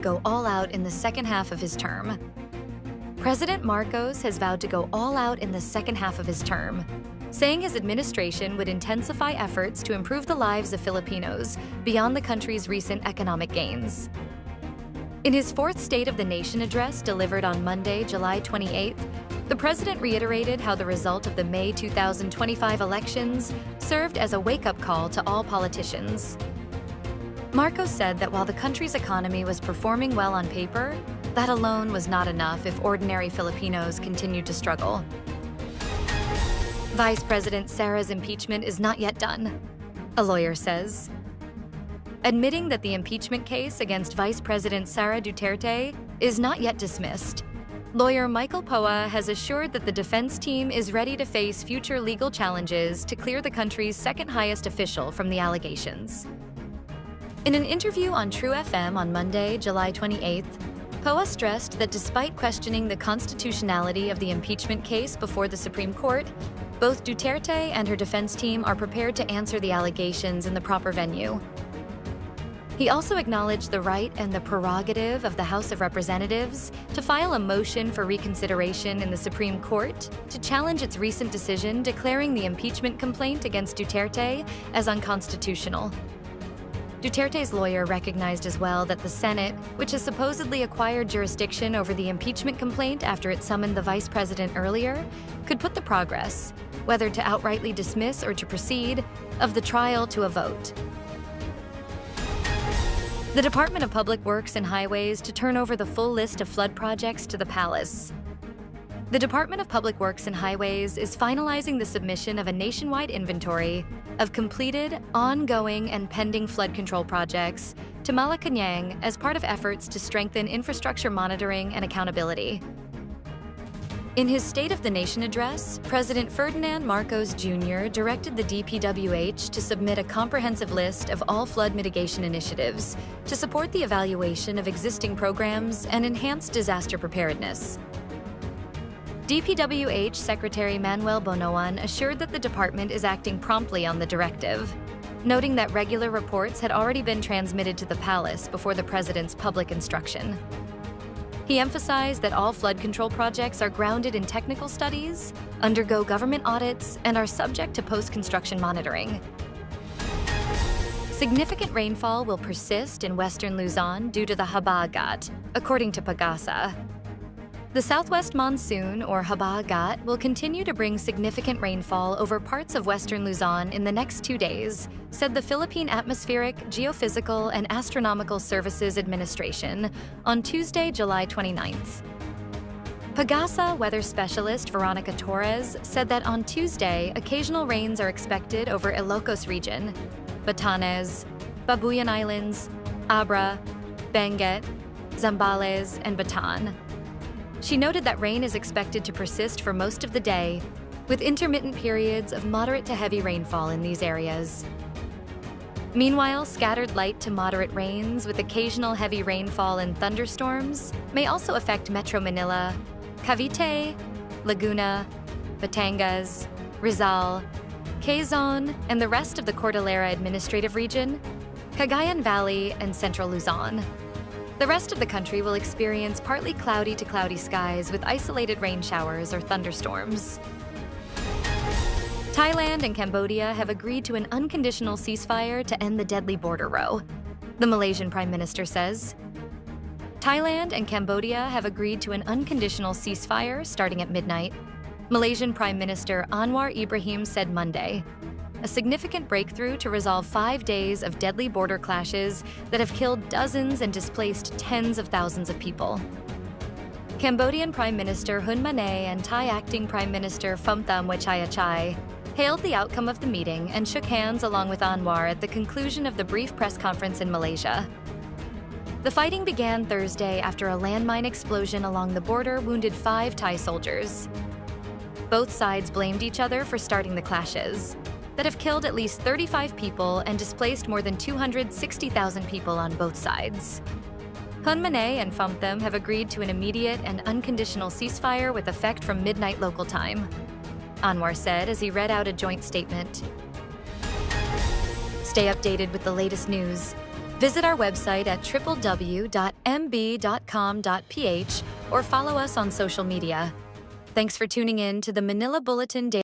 go all out in the second half of his term. President Marcos has vowed to go all out in the second half of his term, saying his administration would intensify efforts to improve the lives of Filipinos beyond the country's recent economic gains. In his fourth State of the Nation address delivered on Monday, July 28th, the president reiterated how the result of the May 2025 elections served as a wake-up call to all politicians. Marcos said that while the country's economy was performing well on paper, that alone was not enough if ordinary Filipinos continued to struggle. Vice President Sara's impeachment is not yet done, a lawyer says. Admitting that the impeachment case against Vice President Sara Duterte is not yet dismissed, lawyer Michael Poa has assured that the defense team is ready to face future legal challenges to clear the country's second-highest official from the allegations. In an interview on True FM on Monday, July 28th, Poa stressed that despite questioning the constitutionality of the impeachment case before the Supreme Court, both Duterte and her defense team are prepared to answer the allegations in the proper venue. He also acknowledged the right and the prerogative of the House of Representatives to file a motion for reconsideration in the Supreme Court to challenge its recent decision declaring the impeachment complaint against Duterte as unconstitutional. Duterte's lawyer recognized as well that the Senate, which has supposedly acquired jurisdiction over the impeachment complaint after it summoned the vice president earlier, could put the progress, whether to outrightly dismiss or to proceed, of the trial to a vote. The Department of Public Works and Highways to turn over the full list of flood projects to the palace. The Department of Public Works and Highways is finalizing the submission of a nationwide inventory of completed, ongoing, and pending flood control projects to Malacanang as part of efforts to strengthen infrastructure monitoring and accountability. In his State of the Nation address, President Ferdinand Marcos Jr. directed the DPWH to submit a comprehensive list of all flood mitigation initiatives to support the evaluation of existing programs and enhance disaster preparedness. DPWH Secretary Manuel Bonoan assured that the department is acting promptly on the directive, noting that regular reports had already been transmitted to the palace before the president's public instruction. He emphasized that all flood control projects are grounded in technical studies, undergo government audits, and are subject to post-construction monitoring. Significant rainfall will persist in western Luzon due to the habagat, according to PAGASA. The southwest monsoon, or habagat, will continue to bring significant rainfall over parts of western Luzon in the next 2 days, said the Philippine Atmospheric, Geophysical, and Astronomical Services Administration on Tuesday, July 29th. PAGASA weather specialist Veronica Torres said that on Tuesday, occasional rains are expected over Ilocos region, Batanes, Babuyan Islands, Abra, Benguet, Zambales, and Bataan. She noted that rain is expected to persist for most of the day, with intermittent periods of moderate to heavy rainfall in these areas. Meanwhile, scattered light to moderate rains with occasional heavy rainfall and thunderstorms may also affect Metro Manila, Cavite, Laguna, Batangas, Rizal, Quezon, and the rest of the Cordillera Administrative Region, Cagayan Valley, and Central Luzon. The rest of the country will experience partly cloudy to cloudy skies with isolated rain showers or thunderstorms. Thailand and Cambodia have agreed to an unconditional ceasefire to end the deadly border row, the Malaysian Prime Minister says. Thailand and Cambodia have agreed to an unconditional ceasefire starting at midnight, Malaysian Prime Minister Anwar Ibrahim said Monday, a significant breakthrough to resolve 5 days of deadly border clashes that have killed dozens and displaced tens of thousands of people. Cambodian Prime Minister Hun Manet and Thai Acting Prime Minister Phumtham Wechayachai hailed the outcome of the meeting and shook hands along with Anwar at the conclusion of the brief press conference in Malaysia. The fighting began Thursday after a landmine explosion along the border wounded 5 Thai soldiers. Both sides blamed each other for starting the clashes that have killed at least 35 people and displaced more than 260,000 people on both sides. Hun Manet and Phumtham have agreed to an immediate and unconditional ceasefire with effect from midnight local time, Anwar said as he read out a joint statement. Stay updated with the latest news. Visit our website at www.mb.com.ph or follow us on social media. Thanks for tuning in to the Manila Bulletin Daily.